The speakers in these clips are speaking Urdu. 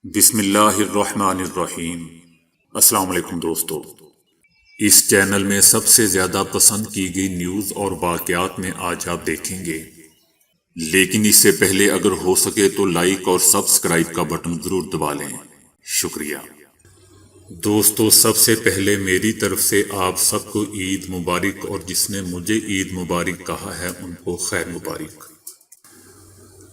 بسم اللہ الرحمن الرحیم۔ السلام علیکم دوستو، اس چینل میں سب سے زیادہ پسند کی گئی نیوز اور واقعات میں آج آپ دیکھیں گے، لیکن اس سے پہلے اگر ہو سکے تو لائک اور سبسکرائب کا بٹن ضرور دبا لیں، شکریہ۔ دوستو، سب سے پہلے میری طرف سے آپ سب کو عید مبارک، اور جس نے مجھے عید مبارک کہا ہے ان کو خیر مبارک۔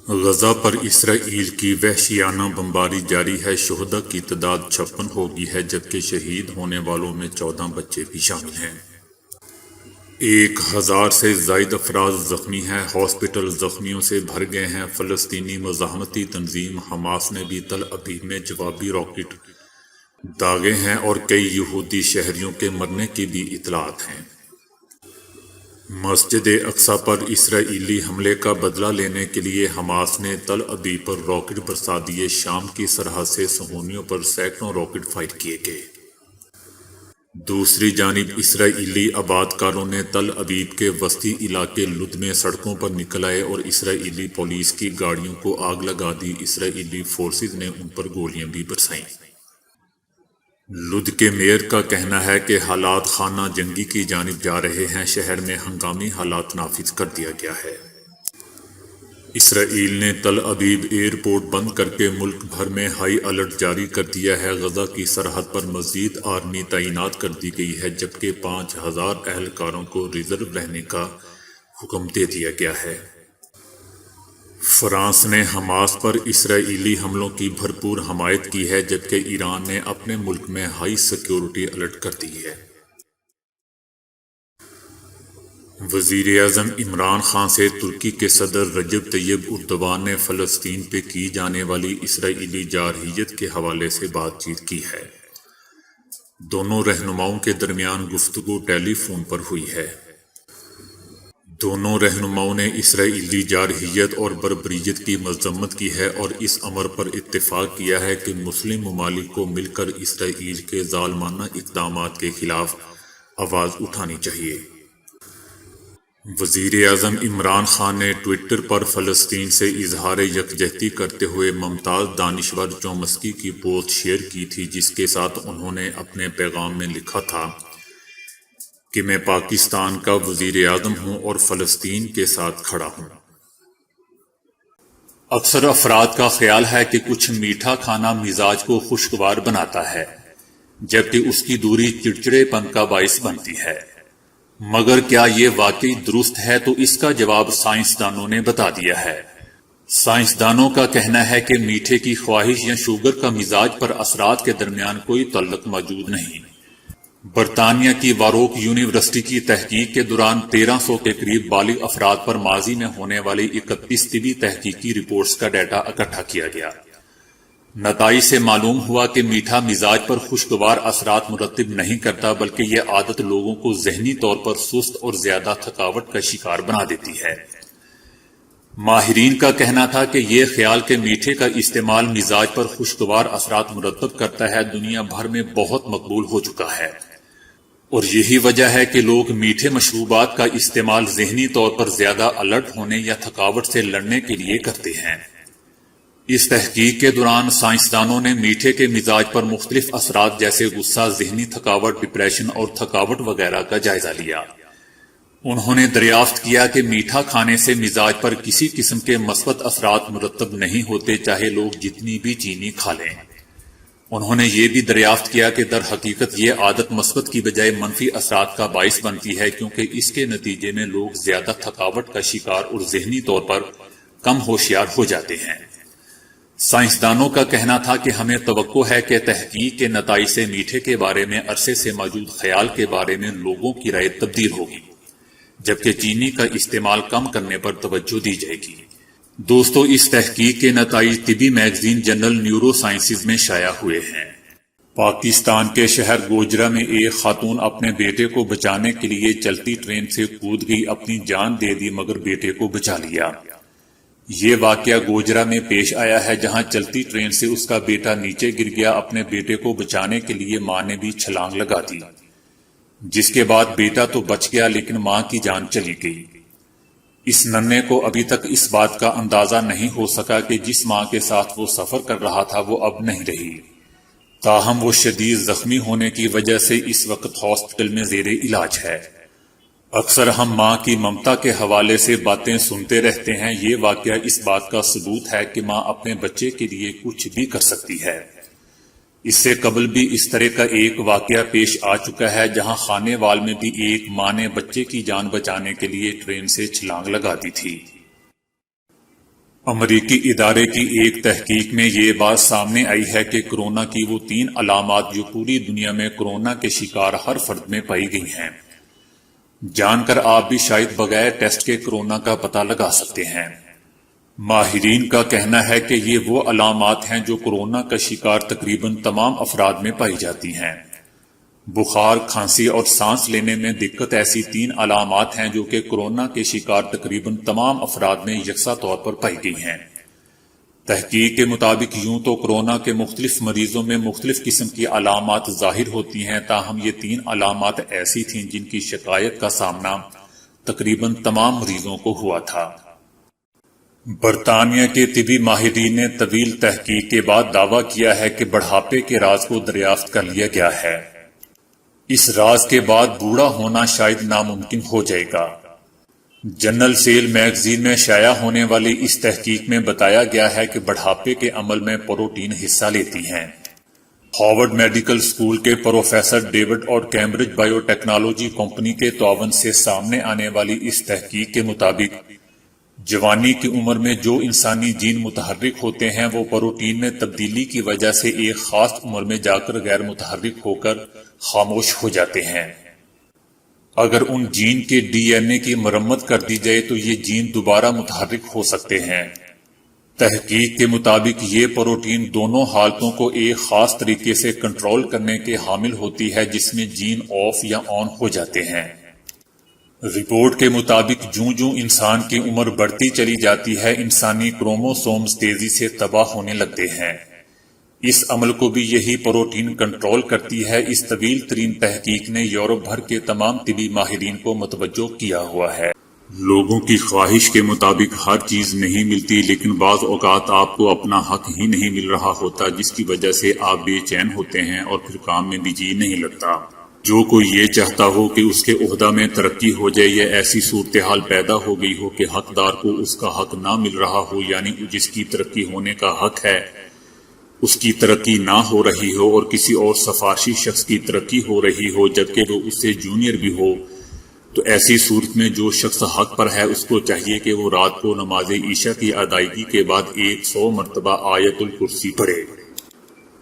غزہ پر اسرائیل کی وحشیانہ بمباری جاری ہے۔ شہداء کی تعداد 56 ہو گئی ہے، جبکہ شہید ہونے والوں میں 14 بچے بھی شامل ہیں۔ 1000 سے زائد افراد زخمی ہیں۔ ہاسپٹل زخمیوں سے بھر گئے ہیں۔ فلسطینی مزاحمتی تنظیم حماس نے بھی تل ابیب میں جوابی راکٹ داغے ہیں، اور کئی یہودی شہریوں کے مرنے کی بھی اطلاعات ہیں۔ مسجد اقصی پر اسرائیلی حملے کا بدلہ لینے کے لیے حماس نے تل ابیب پر راکٹ برسا دیے۔ شام کی سرحد سے صہیونیوں پر سینکڑوں راکٹ فائر کیے گئے۔ دوسری جانب اسرائیلی آبادکاروں نے تل ابیب کے وسطی علاقے لد میں سڑکوں پر نکل آئے اور اسرائیلی پولیس کی گاڑیوں کو آگ لگا دی۔ اسرائیلی فورسز نے ان پر گولیاں بھی برسائیں۔ لد کے میئر کا کہنا ہے کہ حالات خانہ جنگی کی جانب جا رہے ہیں۔ شہر میں ہنگامی حالات نافذ کر دیا گیا ہے۔ اسرائیل نے تل ابیب ایئرپورٹ بند کر کے ملک بھر میں ہائی الرٹ جاری کر دیا ہے۔ غزہ کی سرحد پر مزید آرمی تعینات کر دی گئی ہے، جبکہ 5000 اہلکاروں کو ریزرو رہنے کا حکم دے دیا گیا ہے۔ فرانس نے حماس پر اسرائیلی حملوں کی بھرپور حمایت کی ہے، جبکہ ایران نے اپنے ملک میں ہائی سیکیورٹی الرٹ کر دی ہے۔ وزیر اعظم عمران خان سے ترکی کے صدر رجب طیب اردوان نے فلسطین پہ کی جانے والی اسرائیلی جارحیت کے حوالے سے بات چیت کی ہے۔ دونوں رہنماؤں کے درمیان گفتگو ٹیلی فون پر ہوئی ہے۔ دونوں رہنماؤں نے اسرائیلی جارحیت اور بربریت کی مذمت کی ہے، اور اس امر پر اتفاق کیا ہے کہ مسلم ممالک کو مل کر اسرائیل کے ظالمانہ اقدامات کے خلاف آواز اٹھانی چاہیے۔ وزیر اعظم عمران خان نے ٹوئٹر پر فلسطین سے اظہار یکجہتی کرتے ہوئے ممتاز دانشور چومسکی کی پوسٹ شیئر کی تھی، جس کے ساتھ انہوں نے اپنے پیغام میں لکھا تھا کہ میں پاکستان کا وزیر اعظم ہوں اور فلسطین کے ساتھ کھڑا ہوں۔ اکثر افراد کا خیال ہے کہ کچھ میٹھا کھانا مزاج کو خوشگوار بناتا ہے، جبکہ اس کی دوری چڑچڑے پن کا باعث بنتی ہے۔ مگر کیا یہ واقعی درست ہے؟ تو اس کا جواب سائنسدانوں نے بتا دیا ہے۔ سائنسدانوں کا کہنا ہے کہ میٹھے کی خواہش یا شوگر کا مزاج پر اثرات کے درمیان کوئی تعلق موجود نہیں۔ برطانیہ کی واروک یونیورسٹی کی تحقیق کے دوران 1300 کے قریب بالغ افراد پر ماضی میں ہونے والی 31 طبی تحقیقی رپورٹس کا ڈیٹا اکٹھا کیا گیا۔ نتائج سے معلوم ہوا کہ میٹھا مزاج پر خوشگوار اثرات مرتب نہیں کرتا، بلکہ یہ عادت لوگوں کو ذہنی طور پر سست اور زیادہ تھکاوٹ کا شکار بنا دیتی ہے۔ ماہرین کا کہنا تھا کہ یہ خیال کہ میٹھے کا استعمال مزاج پر خوشگوار اثرات مرتب کرتا ہے دنیا بھر میں بہت مقبول ہو چکا ہے، اور یہی وجہ ہے کہ لوگ میٹھے مشروبات کا استعمال ذہنی طور پر زیادہ الرٹ ہونے یا تھکاوٹ سے لڑنے کے لیے کرتے ہیں۔ اس تحقیق کے دوران سائنسدانوں نے میٹھے کے مزاج پر مختلف اثرات جیسے غصہ، ذہنی تھکاوٹ، ڈپریشن اور تھکاوٹ وغیرہ کا جائزہ لیا۔ انہوں نے دریافت کیا کہ میٹھا کھانے سے مزاج پر کسی قسم کے مثبت اثرات مرتب نہیں ہوتے، چاہے لوگ جتنی بھی چینی کھا لیں۔ انہوں نے یہ بھی دریافت کیا کہ در حقیقت یہ عادت مثبت کی بجائے منفی اثرات کا باعث بنتی ہے، کیونکہ اس کے نتیجے میں لوگ زیادہ تھکاوٹ کا شکار اور ذہنی طور پر کم ہوشیار ہو جاتے ہیں۔ سائنسدانوں کا کہنا تھا کہ ہمیں توقع ہے کہ تحقیق کے نتائج سے میٹھے کے بارے میں عرصے سے موجود خیال کے بارے میں لوگوں کی رائے تبدیل ہوگی، جبکہ چینی کا استعمال کم کرنے پر توجہ دی جائے گی۔ دوستو، اس تحقیق کے نتائج طبی میگزین جنرل نیورو سائنسز میں شائع ہوئے ہیں۔ پاکستان کے شہر گوجرا میں ایک خاتون اپنے بیٹے کو بچانے کے لیے چلتی ٹرین سے کود گئی، اپنی جان دے دی مگر بیٹے کو بچا لیا۔ یہ واقعہ گوجرا میں پیش آیا ہے، جہاں چلتی ٹرین سے اس کا بیٹا نیچے گر گیا۔ اپنے بیٹے کو بچانے کے لیے ماں نے بھی چھلانگ لگا دی، جس کے بعد بیٹا تو بچ گیا لیکن ماں کی جان چلی گئی۔ اس ننھے کو ابھی تک اس بات کا اندازہ نہیں ہو سکا کہ جس ماں کے ساتھ وہ سفر کر رہا تھا وہ اب نہیں رہی، تاہم وہ شدید زخمی ہونے کی وجہ سے اس وقت ہاسپٹل میں زیر علاج ہے۔ اکثر ہم ماں کی ممتا کے حوالے سے باتیں سنتے رہتے ہیں، یہ واقعہ اس بات کا ثبوت ہے کہ ماں اپنے بچے کے لیے کچھ بھی کر سکتی ہے۔ اس سے قبل بھی اس طرح کا ایک واقعہ پیش آ چکا ہے جہاں خانے وال میں بھی ایک ماں نے بچے کی جان بچانے کے لیے ٹرین سے چھلانگ لگا دی تھی۔ امریکی ادارے کی ایک تحقیق میں یہ بات سامنے آئی ہے کہ کورونا کی وہ 3 علامات جو پوری دنیا میں کورونا کے شکار ہر فرد میں پائی گئی ہیں، جان کر آپ بھی شاید بغیر ٹیسٹ کے کورونا کا پتہ لگا سکتے ہیں۔ ماہرین کا کہنا ہے کہ یہ وہ علامات ہیں جو کورونا کا شکار تقریباً تمام افراد میں پائی جاتی ہیں۔ بخار، کھانسی اور سانس لینے میں دقت ایسی 3 علامات ہیں جو کہ کورونا کے شکار تقریباً تمام افراد میں یکساں طور پر پائی گئی ہیں۔ تحقیق کے مطابق یوں تو کورونا کے مختلف مریضوں میں مختلف قسم کی علامات ظاہر ہوتی ہیں، تاہم یہ 3 علامات ایسی تھیں جن کی شکایت کا سامنا تقریباً تمام مریضوں کو ہوا تھا۔ برطانیہ کے طبی ماہرین نے طویل تحقیق کے بعد دعویٰ کیا ہے کہ بڑھاپے کے راز کو دریافت کر لیا گیا ہے۔ اس راز کے بعد بوڑھا ہونا شاید ناممکن ہو جائے گا۔ جنرل سیل میگزین میں شائع ہونے والی اس تحقیق میں بتایا گیا ہے کہ بڑھاپے کے عمل میں پروٹین حصہ لیتی ہیں۔ ہارورڈ میڈیکل اسکول کے پروفیسر ڈیوڈ اور کیمبرج بائیو ٹیکنالوجی کمپنی کے تعاون سے سامنے آنے والی اس تحقیق کے مطابق جوانی کی عمر میں جو انسانی جین متحرک ہوتے ہیں وہ پروٹین میں تبدیلی کی وجہ سے ایک خاص عمر میں جا کر غیر متحرک ہو کر خاموش ہو جاتے ہیں۔ اگر ان جین کے ڈی این اے کی مرمت کر دی جائے تو یہ جین دوبارہ متحرک ہو سکتے ہیں۔ تحقیق کے مطابق یہ پروٹین دونوں حالتوں کو ایک خاص طریقے سے کنٹرول کرنے کے حامل ہوتی ہے جس میں جین آف یا آن ہو جاتے ہیں۔ رپورٹ کے مطابق جوں جوں انسان کی عمر بڑھتی چلی جاتی ہے انسانی کروموسومز تیزی سے تباہ ہونے لگتے ہیں۔ اس عمل کو بھی یہی پروٹین کنٹرول کرتی ہے۔ اس طویل ترین تحقیق نے یورپ بھر کے تمام طبی ماہرین کو متوجہ کیا ہوا ہے۔ لوگوں کی خواہش کے مطابق ہر چیز نہیں ملتی، لیکن بعض اوقات آپ کو اپنا حق ہی نہیں مل رہا ہوتا جس کی وجہ سے آپ بے چین ہوتے ہیں اور پھر کام میں بھی جی نہیں لگتا۔ جو کوئی یہ چاہتا ہو کہ اس کے عہدہ میں ترقی ہو جائے یا ایسی صورتحال پیدا ہو گئی ہو کہ حقدار کو اس کا حق نہ مل رہا ہو، یعنی جس کی ترقی ہونے کا حق ہے اس کی ترقی نہ ہو رہی ہو اور کسی اور سفارشی شخص کی ترقی ہو رہی ہو جبکہ وہ اس سے جونیئر بھی ہو، تو ایسی صورت میں جو شخص حق پر ہے اس کو چاہیے کہ وہ رات کو نماز عشاء کی ادائیگی کے بعد 100 مرتبہ آیت الکرسی پڑھے،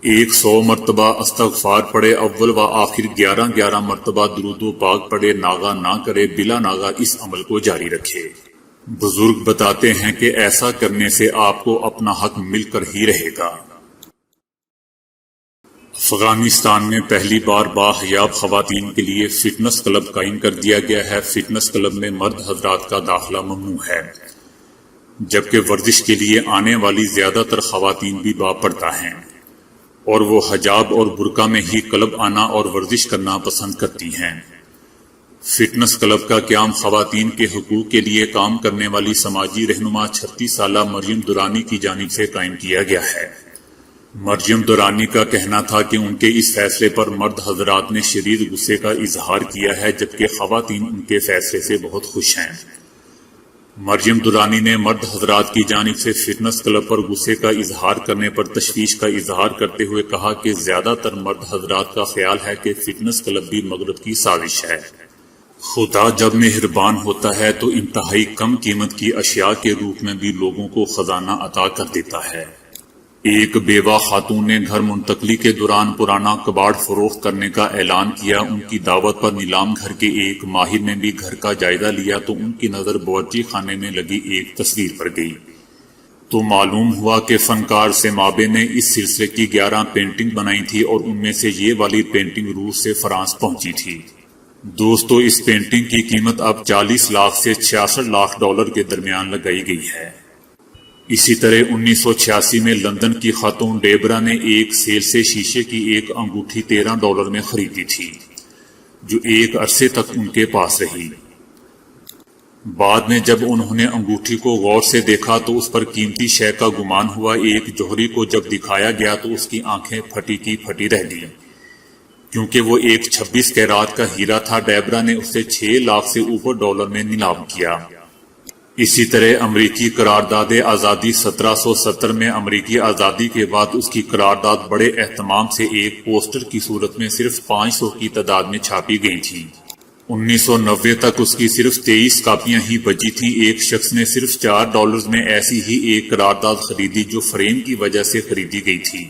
100 مرتبہ استغفار پڑھے، اول و آخر 11 مرتبہ درود و پاک پڑھے، ناغہ نہ کرے، بلا ناغہ اس عمل کو جاری رکھے۔ بزرگ بتاتے ہیں کہ ایسا کرنے سے آپ کو اپنا حق مل کر ہی رہے گا۔ افغانستان میں پہلی بار باحجاب خواتین کے لیے فٹنس کلب قائم کر دیا گیا ہے۔ فٹنس کلب میں مرد حضرات کا داخلہ ممنوع ہے، جبکہ ورزش کے لیے آنے والی زیادہ تر خواتین بھی باپردہ ہیں اور وہ حجاب اور برقع میں ہی کلب آنا اور ورزش کرنا پسند کرتی ہیں۔ فٹنس کلب کا قیام خواتین کے حقوق کے لیے کام کرنے والی سماجی رہنما 36 سالہ مریم درانی کی جانب سے قائم کیا گیا ہے۔ مریم درانی کا کہنا تھا کہ ان کے اس فیصلے پر مرد حضرات نے شدید غصے کا اظہار کیا ہے جبکہ خواتین ان کے فیصلے سے بہت خوش ہیں۔ مریم درانی نے مرد حضرات کی جانب سے فٹنس کلب پر غصے کا اظہار کرنے پر تشویش کا اظہار کرتے ہوئے کہا کہ زیادہ تر مرد حضرات کا خیال ہے کہ فٹنس کلب بھی مغرب کی سازش ہے۔ خدا جب مہربان ہوتا ہے تو انتہائی کم قیمت کی اشیاء کے روپ میں بھی لوگوں کو خزانہ عطا کر دیتا ہے۔ ایک بیوہ خاتون نے گھر منتقلی کے دوران پرانا کباڑ فروخت کرنے کا اعلان کیا۔ ان کی دعوت پر نیلام گھر کے ایک ماہر نے بھی گھر کا جائزہ لیا تو ان کی نظر باورچی خانے میں لگی ایک تصویر پر گئی تو معلوم ہوا کہ فنکار سیمابے نے اس سلسلے کی 11 پینٹنگ بنائی تھی اور ان میں سے یہ والی پینٹنگ روس سے فرانس پہنچی تھی۔ دوستو، اس پینٹنگ کی قیمت اب 40 لاکھ سے 66 لاکھ ڈالر کے درمیان لگائی گئی ہے۔ اسی طرح 1986 میں لندن کی خاتون ڈیبرا نے ایک سیل سے شیشے کی ایک انگوٹھی $13 میں خریدی تھی جو ایک عرصے تک ان کے پاس رہی۔ بعد میں جب انہوں نے انگوٹھی کو غور سے دیکھا تو اس پر قیمتی شے کا گمان ہوا۔ ایک جوہری کو جب دکھایا گیا تو اس کی آنکھیں پھٹی کی پھٹی رہ گئیں، کیونکہ وہ ایک 26 کیرات کا ہیرا تھا۔ ڈیبرا نے اسے 6 لاکھ سے اوپر ڈالر میں نیلام کیا۔ اسی طرح امریکی قرارداد آزادی 1770 میں امریکی آزادی کے بعد اس کی قرارداد بڑے اہتمام سے ایک پوسٹر کی صورت میں صرف 500 کی تعداد میں چھاپی گئی تھی۔ 1990 تک اس کی صرف 23 کاپیاں ہی بچی تھیں۔ ایک شخص نے صرف $4 میں ایسی ہی ایک قرارداد خریدی جو فریم کی وجہ سے خریدی گئی تھی۔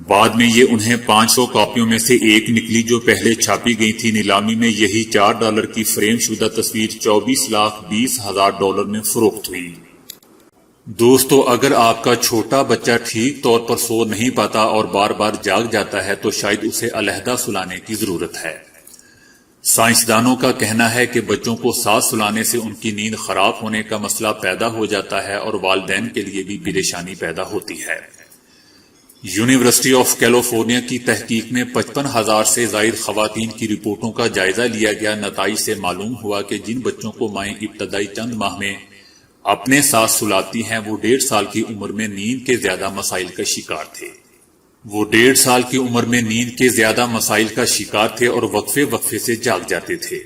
بعد میں یہ انہیں 500 کاپیوں میں سے ایک نکلی جو پہلے چھاپی گئی تھی۔ نیلامی میں یہی $4 کی فریم شدہ تصویر $24,20,000 میں فروخت ہوئی۔ دوستو، اگر آپ کا چھوٹا بچہ ٹھیک طور پر سو نہیں پاتا اور بار بار جاگ جاتا ہے تو شاید اسے علیحدہ سلانے کی ضرورت ہے۔ سائنسدانوں کا کہنا ہے کہ بچوں کو ساتھ سلانے سے ان کی نیند خراب ہونے کا مسئلہ پیدا ہو جاتا ہے اور والدین کے لیے بھی پریشانی پیدا ہوتی ہے۔ یونیورسٹی آف کیلیفورنیا کی تحقیق میں 55,000 سے زائد خواتین کی رپورٹوں کا جائزہ لیا گیا۔ نتائج سے معلوم ہوا کہ جن بچوں کو مائیں ابتدائی چند ماہ میں اپنے ساتھ سلاتی ہیں وہ 1.5 سال کی عمر میں نیند کے زیادہ مسائل کا شکار تھے۔ اور وقفے سے جاگ جاتے تھے۔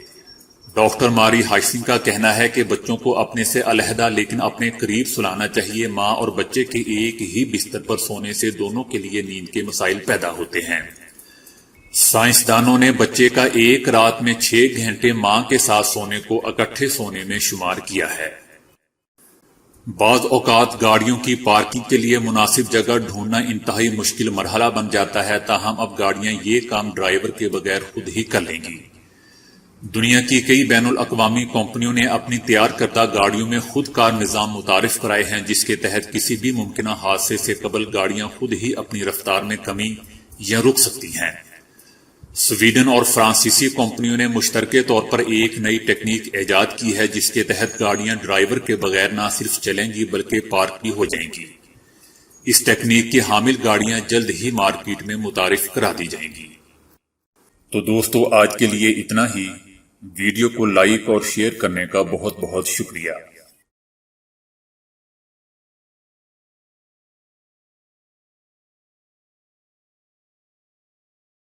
ڈاکٹر ماری ہائسن کا کہنا ہے کہ بچوں کو اپنے سے علیحدہ لیکن اپنے قریب سلانا چاہیے۔ ماں اور بچے کے ایک ہی بستر پر سونے سے دونوں کے لیے نیند کے مسائل پیدا ہوتے ہیں۔ سائنسدانوں نے بچے کا ایک رات میں 6 گھنٹے ماں کے ساتھ سونے کو اکٹھے سونے میں شمار کیا ہے۔ بعض اوقات گاڑیوں کی پارکنگ کے لیے مناسب جگہ ڈھونڈنا انتہائی مشکل مرحلہ بن جاتا ہے، تاہم اب گاڑیاں یہ کام ڈرائیور کے بغیر خود ہی کر لیں گی۔ دنیا کی کئی بین الاقوامی کمپنیوں نے اپنی تیار کردہ گاڑیوں میں خود کار نظام متعارف کرائے ہیں، جس کے تحت کسی بھی ممکنہ حادثے سے قبل گاڑیاں خود ہی اپنی رفتار میں کمی یا رک سکتی ہیں۔ سویڈن اور فرانسیسی کمپنیوں نے مشترکے طور پر ایک نئی ٹیکنیک ایجاد کی ہے، جس کے تحت گاڑیاں ڈرائیور کے بغیر نہ صرف چلیں گی بلکہ پارک بھی ہو جائیں گی۔ اس ٹیکنیک کی حامل گاڑیاں جلد ہی مارکیٹ میں متعارف کرا دی جائیں گی۔ تو دوستو، آج کے لیے اتنا ہی۔ ویڈیو کو لائک اور شیئر کرنے کا بہت بہت شکریہ۔